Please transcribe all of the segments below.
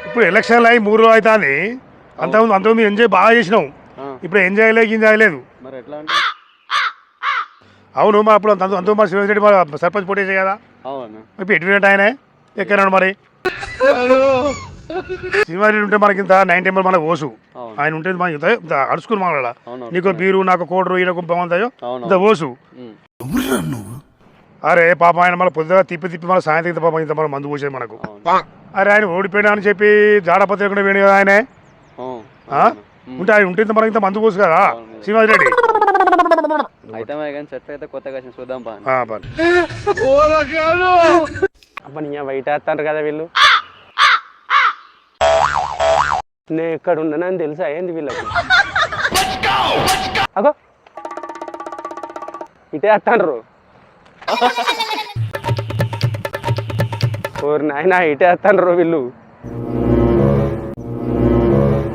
ఇప్పుడు ఎలక్షన్లు అయ్యి 3 రోజులు అవుతుంది. అంతకుముందు ఎంజాయ్ బాగా చేసినాం. ఇప్పుడు ఎంజాయ్ లేదు. మరి ఎట్లా అంటే అవును మా అప్పుడు అంత మా శివరెడ్డి మా సర్పంచ్ పోటీ చేయ కదా. అవునా ఇప్పుడు ఎటువంటి ఆయనే ఎక్కడాడు మరి. శ్రీవారి ఉంటే మనకి ఇంత 90 ఎంఎల్ మనకు ఓసు. ఆయన ఉంటే మనకి అడుచుకుని మన నీకు బీరు నాకు కోడరు ఈయనకు బాగుంటాయో ఇంత ఓసు. అరే పాప ఆయన మళ్ళీ పొద్దుగా తిప్పి మన సాయంత్రం పాపం ఇంత మనం మందు పోసేది మనకు. అరే ఆయన ఓడిపోయినా అని చెప్పి జాడపత్రికుండా వేడి కదా ఆయనే ఉంటే ఆయన ఉంటే మనకి ఇంత మందు పోసు కదా శ్రీనివాస్ రెడ్డి. బయటేస్తారు కదా వీళ్ళు. నేను ఎక్కడ ఉన్నానని తెలుసా ఏంది వీళ్ళకి. అగో ఇటే వస్తాండ్రు. ఓరు నాయన ఇటే వస్తాండ్రు వీళ్ళు.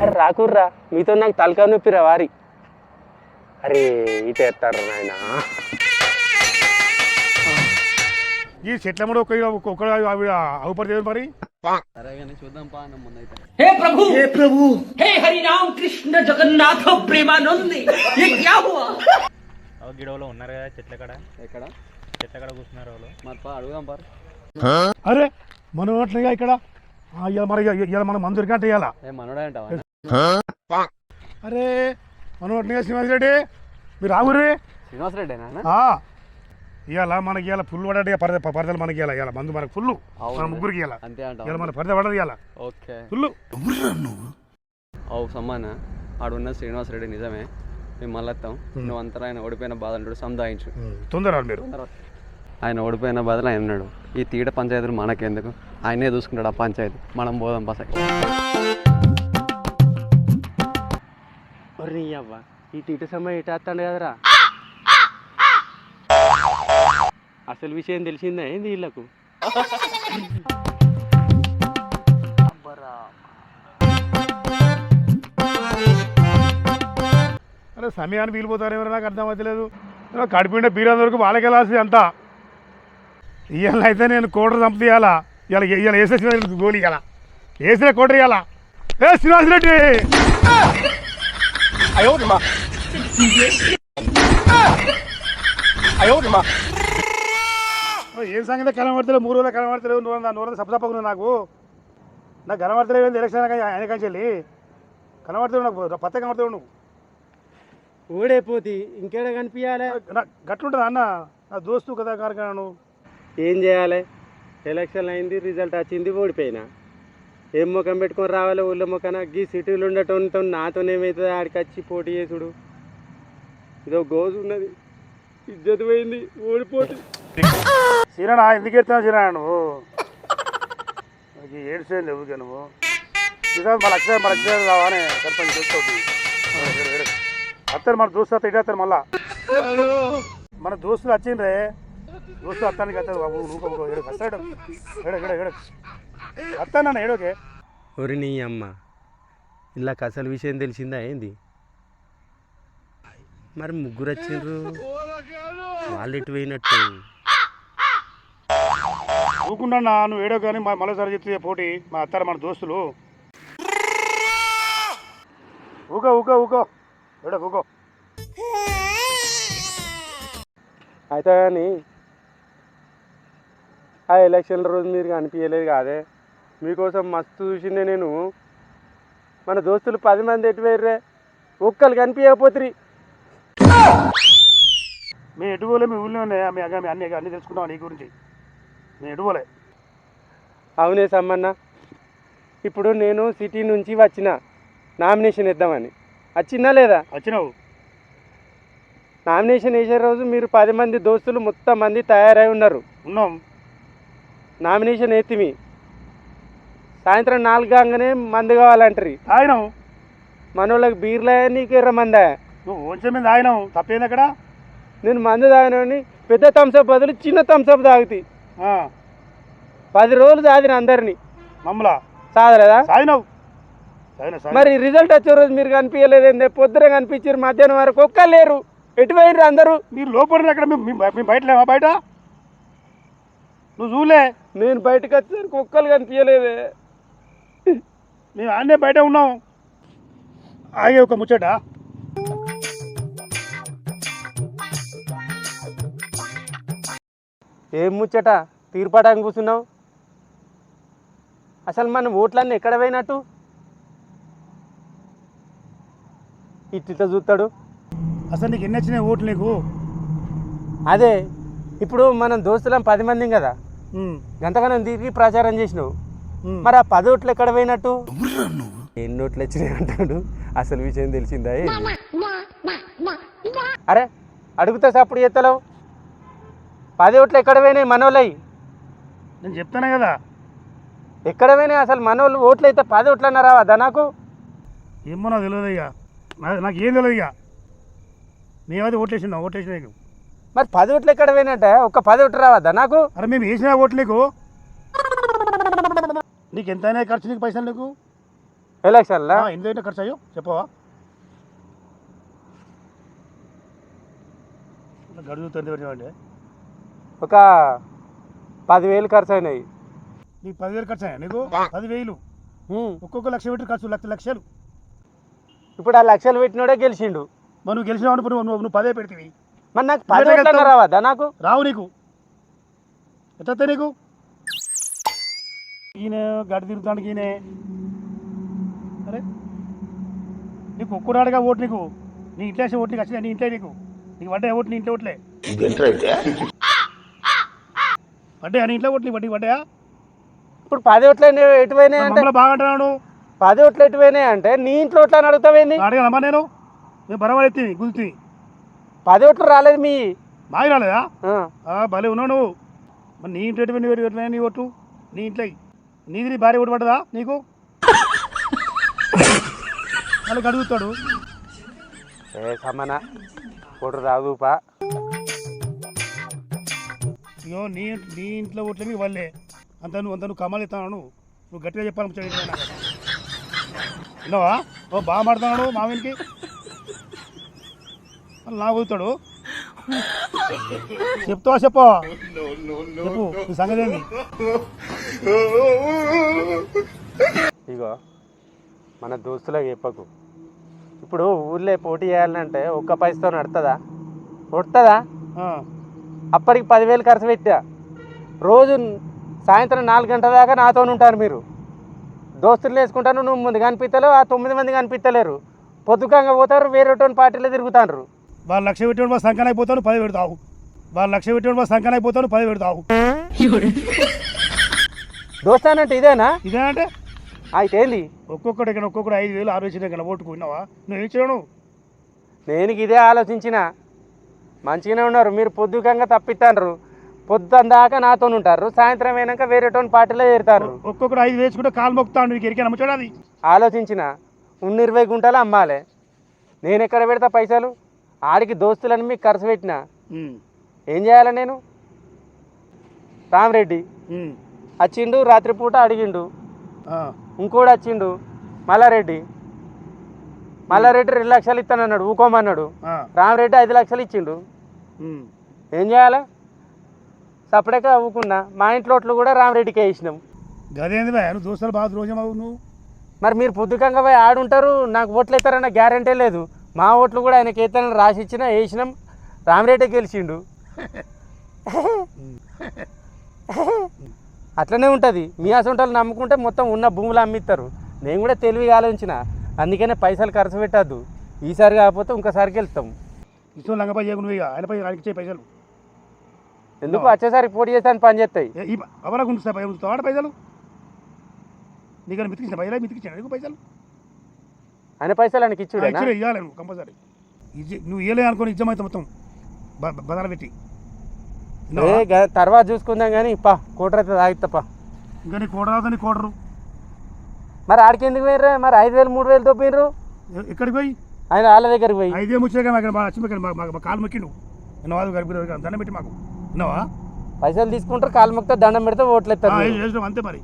అరే రాకుర్రా మీతో నాకు తలకా నొప్పిరా వారి. అరే ఇటే వస్తాడు నాయన. ఈ చెట్ల అవుపడితే మరి చూద్దాం పా ముందైతే. हे प्रभु हे हरि राम कृष्ण जगन्नाथ प्रेमानंद ये क्या हुआ. గిడవలో ఉన్నారు కదా చెట్ల కడ. ఎక్కడ చెట్ల కడ కూర్చున్నారు వాళ్ళు. మరి పా అడుగుదాం పారు. అరే మనం అట్లా ఇక్కడ మరి మనం మందు దొరికంటే ఇవ్వాలా. మనోడే అంటావా. అరే మనం అట్లా శ్రీనివాస్ రెడ్డి మీరు ఆగుర్రీ. శ్రీనివాస్ రెడ్డేనా ఇవాళ మనకి ఇలా ఫుల్ పడ్డా పరదలు మనకి ఇలా మందు మనకు ఫుల్ మన ముగ్గురికి ఇలా అంతే అంట. మన పరద పడదు ఇలా ఓకే ఫుల్. అవు సమ్మాన ఆడున్న శ్రీనివాస్ రెడ్డి నిజమే. మేము మళ్ళీ వస్తాం. నువ్వు అంతరా ఆయన ఓడిపోయిన బాధ అంటాడు సంధాయించు తొందర మీరు. ఆయన ఓడిపోయిన బాధలు ఆయన ఉన్నాడు. ఈ తీట పంచాయతీలు మనకెందుకు, ఆయనే చూసుకుంటాడు ఆ పంచాయతీ. మనం పోదాం పస. అవ్వ ఈ తీట సమయం ఇటు వస్తాడు కదరా. అసలు విషయం తెలిసిందా ఏంది వీళ్ళకు. అరే సమయాన్ని వీలిపోతారు ఎవరు నాకు అర్థం అవుతలేదు. కడిపిండే బీరందరికి వాళ్ళకి వెళ్ళాల్సింది అంతా. ఇవాళ అయితే నేను కోటర్ చంపియాలా. ఇవాళ వేసే గోళీ ఇవ్వాలా వేసే కోటర్ ఇవ్వాలా. ఏ శ్రీనివాస్ రెడ్డి ఏం సంగతి కనబడతలేవు. 3 రోజులు కనబడతలేవు. నూరంతా సప్పసప్పకు నాకు కనబడతలేవు. ఎలక్షన్ ఆయన కంచి వెళ్ళి కనబడతావు నాకు పత్త కనబడతావు. నువ్వు ఓడైపోతే ఇంకేడా కనిపించాలి. గట్లుంటుంది అన్న నా దోస్తు కదా కార్ఖాను. ఏం చేయాలి. ఎలక్షన్ అయింది, రిజల్ట్ వచ్చింది, ఓడిపోయినా. ఏం ముఖం పెట్టుకొని రావాలి ఊళ్ళో ముఖాన. గీ సిటీలు ఉండటంతో నాతోనేమవుతుంది ఆడికి వచ్చి పోటీ చేసుడు. ఇదో గోజు ఉన్నది, ఇజ్జత్ పోయింది, ఓడిపోతుంది. సీనా ఎందుకు ఎడుతున్నావు సీనా నువ్వు. ఏడ్చేది ఎవరికే నువ్వు మన లక్ష రావానే సర్పంచ్ చూస్తుంది. వస్తారు మన దోస్తు వస్తా ఇటు వస్తారు. మళ్ళా మన దోస్తులు వచ్చిండ్రే. దోస్తు వస్తానికి వస్తారు బాబు. నువ్వు వస్తాడు వస్తానన్న ఏడోకే. ఒరి నీ అమ్మ ఇలా అసలు విషయం తెలిసిందా ఏంది. మరి ముగ్గురు వచ్చిండ్రు, వాళ్ళు ఎటు పోయినట్టు. ఊకుండా నువ్వు ఏడో కానీ మరోసారి చెప్తే పోటీ మా అత్తారు మన దోస్తులు. ఊకో ఏడో ఊకో. అయితే కానీ ఆ ఎలక్షన్ల రోజు మీరు కనిపించలేదు కాదే. మీకోసం మస్తు చూసిండే నేను. మన దోస్తులు 10 మంది ఎటు వేర్రే, ఒక్కరు కనిపించకపోతురి. మేము ఎటుపోలే. మీ ఊళ్ళో ఉన్నాయా మీ అన్ని తెలుసుకుంటాం నీ గురించి. మేము ఎటుపోలే. అవునే సమ్మన్న. ఇప్పుడు నేను సిటీ నుంచి వచ్చిన నామినేషన్ ఇద్దామని. వచ్చినా లేదా? వచ్చినావు. నామినేషన్ వేసే రోజు మీరు 10 మంది దోస్తులు మొత్తం మంది తయారై ఉన్నారు. ఉన్నాం. నామినేషన్ ఎత్తిమి సాయంత్రం 4 కాగానే మందు కావాలంటారు. ఆయన మనోళ్ళకి బీర్లే, నీకు ఎర్ర మందా. నువ్వు కొంచెం మీద ఆయన తప్పేంది అక్కడ. నేను మందు తాగినని పెద్ద థమ్సప్ బదులు చిన్న థమ్సప్ తాగుతాయి. 10 రోజులు తాగిన అందరినీ. మమ్మలా సాగలేదా? సాగినావు. మరి రిజల్ట్ వచ్చే రోజు మీరు కనిపించలేదండి. పొద్దున కనిపించారు, మధ్యాహ్నం వరకు ఒక్క లేరు. ఎటు పోయిర్రు అందరూ? మీరు లోపల అక్కడ మేము బయట లేవా? బయట నువ్వు చూలే. నేను బయటకు వచ్చేసరికి ఒక్కరు కనిపించలేదే. మేము ఆడనే బయట ఉన్నాం. ఆగే ఒక ముచ్చట. ఏం ముచ్చట తీర్పాటానికి కూర్చున్నావు? అసలు మన ఓట్లన్నీ ఎక్కడ పోయినట్టు? ఇట్లా చూస్తాడు. అసలు నీకు ఎన్ని వచ్చినాయి ఓట్లు నీకు? అదే ఇప్పుడు మనం దోస్తులం 10 మంది కదా, ఉమ్, గంతగానం తిరిగి ప్రచారం చేసినావు. ఉమ్. మరి ఆ 10 ఓట్లు ఎక్కడ పోయినట్టు? ఎన్ని ఓట్లు వచ్చినాయి అంటాడు. అసలు విషయం తెలిసిందా ఏంది? అరే అడుగుతా సప్పుడు చేస్తలేవు. 10 ఓట్లు ఎక్కడ పోయినాయి మనోళ్ళయి? నేను చెప్తానే కదా. ఎక్కడ పోయినాయి అసలు మనోళ్ళు? ఓట్లు అయితే 10 ఓట్లు అన్నా రావద్దా నాకు? ఏమో నాకు తెలియదు ఇక. నాకు ఏం తెలియదు ఇక. మేమైతే ఓట్లేసినా నీకు. మరి 10 ఓట్లు ఎక్కడ పోయినట్ట? ఒక 10 ఓట్లు రావద్దా నాకు? అరే మేము వేసిన ఓట్లు నీకు. నీకు ఎంత అయినా ఖర్చు నీకు పైసలు నీకు? ఎలక్షన్లా ఎంత అయినా ఖర్చు అయ్యో చెప్పవా? గడువు అంటే ఒక 10,000 ఖర్చు అయినాయి. నీకు 10,000 ఖర్చు అయ్యా నీకు? 10,000 ఒక్కొక్క లక్ష పెట్టి ఖర్చు లక్షలు. ఇప్పుడు ఆ లక్షలు పెట్టినోడే గెలిచిండు. మరి నువ్వు గెలిచినావు అనుకో, నువ్వు 10 పెడితే మరి నాకు 10 ఓట్లన్నా రావద్దా నాకు? రావు నీకు. ఎట్లా నీకు? ఈయన గడి తిరుగుతానికి ఈయనే. అరే నీకు ఒక్కడాడుగా ఓటు నీకు. నీ ఇంట్లో వేసే ఓటు నీకు వచ్చినా నీ ఇంట్లో నీకు వడ్డే ఓట్లు నీ ఇంట్లో ఓట్లే వడ్డే నీ ఇంట్లో ఓట్లు వడ్డీ వడ్డాయా? ఇప్పుడు 10 ఓట్లు ఎటు పోయినాయి అంటే బాగా అంటున్నాడు. 10 ఓట్లు ఎటు పోయినాయి అంటే నీ ఇంట్లో ఓట్లు అని అడుగుతావేంది? అడిగానమ్మా నేను బరవాడు ఎత్తి గుర్తి 10 ఓట్లు రాలేదు మీ మావి రాలేదా? భలే ఉన్నావు నువ్వు. మరి నీ ఇంట్లో ఎటువంటి నీ ఓట్లు నీ ఇంట్లో నీది నీ భార్య ఓటు పడ్డదా నీకు? వాళ్ళకి అడుగుతాడు. ఏ సమ్మన ఓటు రాదుపా. అయ్యో నీ ఇంట్లో ఓట్లే నీకు వాళ్ళే. నువ్వు కమాలు ఇస్తాను. నువ్వు గట్టిగా చెప్పాలి. విన్నావా? ఓ బాగా మాడుతున్నాడు మామూలుకి. నా పోతాడు. చెప్తావా చెప్పు నీ సంగతి ఏంది? ఇగో మన దోస్తులకు చెప్పకు. ఇప్పుడు ఊళ్ళో పోటీ చేయాలంటే ఒక్క పైసతో నడుతుందా? నడుతుందా? అప్పటికి 10,000 ఖర్చు పెట్టా. రోజు సాయంత్రం 4 గంటల దాకా నాతో ఉంటారు మీరు. దోస్తులు వేసుకుంటాను, నువ్వు ముందు కనిపిస్తలేవు, ఆ 9 మంది కనిపిస్తలేరు. పొద్దుకంగా పోతారు, వేరే పార్టీలో తిరుగుతారు. వాళ్ళు లక్ష పెట్టాడు మా సంఖ్యన అయిపోతాను 10 పెడతావు. వాళ్ళు లక్ష పెట్టాడు మా సంఖ్యన అయిపోతాను 10 పెడతావు. దోస్తానంటే ఇదేనా? ఇదేనంటే అయితే ఏంది? ఒక్కొక్కటి 5,000 6,000 కన్నా ఓటుకున్నావా? నువ్వు ఇచ్చినావు. నేను ఇదే ఆలోచించిన. మంచిగానే ఉన్నారు మీరు. పొద్దుకంగా తప్పిస్తాండ్రు, పొద్దుందాకా నాతో ఉంటారు, సాయంత్రం అయినాక వేరే పార్టీలో చేరుతారు. ఒక్కొక్కటి 5 వేసుకుంటే కాలు మొక్కుతాను. నీకు ఎరికైనా ముచ్చడాది ఆలోచించిన. 20 గుంటలు అమ్మాలి. నేను ఎక్కడ పెడతా పైసలు? ఆడికి దోస్తులని మీకు ఖర్చు పెట్టినా. ఏం చేయాలి నేను? రామరెడ్డి వచ్చిండు, రాత్రిపూట అడిగిండు. ఇంకోటి వచ్చిండు మల్లారెడ్డి. 2 లక్షలు ఇస్తానన్నాడు, ఊకోమన్నాడు. రామరెడ్డి 5 లక్షలు ఇచ్చిండు. ఏం చేయాలి? సపరేట్గా ఊకున్నా. మా ఇంట్లో కూడా రామరెడ్డికే వేసినాం. గదేంది నువ్వు దోస్తులు బాగా ద్రోహం నువ్వు. మరి మీరు పొద్దుకంగా పోయి ఆడుంటారు, నాకు ఓట్లు వేస్తారన్న గ్యారంటీ లేదు. మా ఓట్లు కూడా ఆయనకి వేస్తానని రాసి ఇచ్చినా వేసినాం. రామరెడ్డి గెలిచిండు. అట్లనే ఉంటుంది. మీ అసొంటలు నమ్ముకుంటే మొత్తం ఉన్న భూములు అమ్మిస్తారు. నేను కూడా తెలివిగా ఆలోచించిన. అందుకనే పైసలు ఖర్చు పెట్టద్దు. ఈసారి కాకపోతే ఇంకోసారికి వెళ్తాం. ఇష్టం లంగపై నువ్వు ఇక ఆయనకి ఇచ్చే పైసలు ఎందుకు? వచ్చేసరికి పోటీ చేస్తాను పని చేస్తాయి. అవలకు ఉంచుతాడు పైసలు. నీకన్నా మితికించిన పైసలు మితికించాను నీకు పైసలు. ఆయన పైసలు ఆయనకి ఇచ్చుడే ఇవ్వాలి నువ్వు కంపల్సరీ. నువ్వు ఇవ్వలేదు అనుకోని ఇజ్జమైతే మొత్తం బదలు పెట్టి తర్వాత చూసుకుందాం కానీ పా కోటర్ అయితే తాగిత్తప్ప. ఇంకా నీ కోటర్ అవుతా నీ కోటరు. మరి ఆడికి ఎందుకు పోయిర్రా? మరి 5,000 3,000తో పోయినరు. ఎక్కడికి పోయి? ఆయన వాళ్ళ దగ్గరికి పోయి 5 ముచ్చాక మాకు కాలు మొక్కిండు. విన్నవాదు దండం పెట్టి మాకు. విన్నావా? పైసలు తీసుకుంటారు, కాలు మొక్కితే దండం పెడితే ఓట్లు ఎత్తారు. అంతే మరి.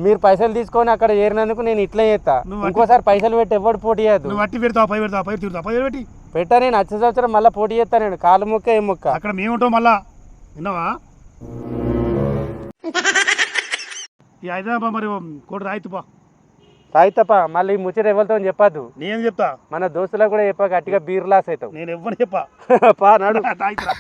మీరు పైసలు తీసుకొని అక్కడ చేరినందుకు నేను ఇట్లా చేస్తా. ఇంకోసారి పైసలు పెట్టి ఎవరు పోటీ చేయద్దు. నువ్వు అట్టి పెడతావు 5 పెడతావు 5 తిరుగుతావు 5 పెట్టి పెట్టా. నేను వచ్చే సంవత్సరం మళ్ళీ పోటీ చేస్తా. నేను కాలు మొక్క ఏం మొక్క అక్కడ మేము ఉంటాం మళ్ళా. విన్నావా? ఈ 5 మరి కోటి రాయితుపా. తాగితప్ప మళ్ళీ ఈ ముచ్చట ఎవరితో చెప్పద్దు. నేను చెప్తా, మన దోస్తులకు కూడా చెప్ప గట్టిగా బీర్ లాస్ అవుతావు. నేను ఎవ్వని చెప్పా. పా నడు. తాగిరా.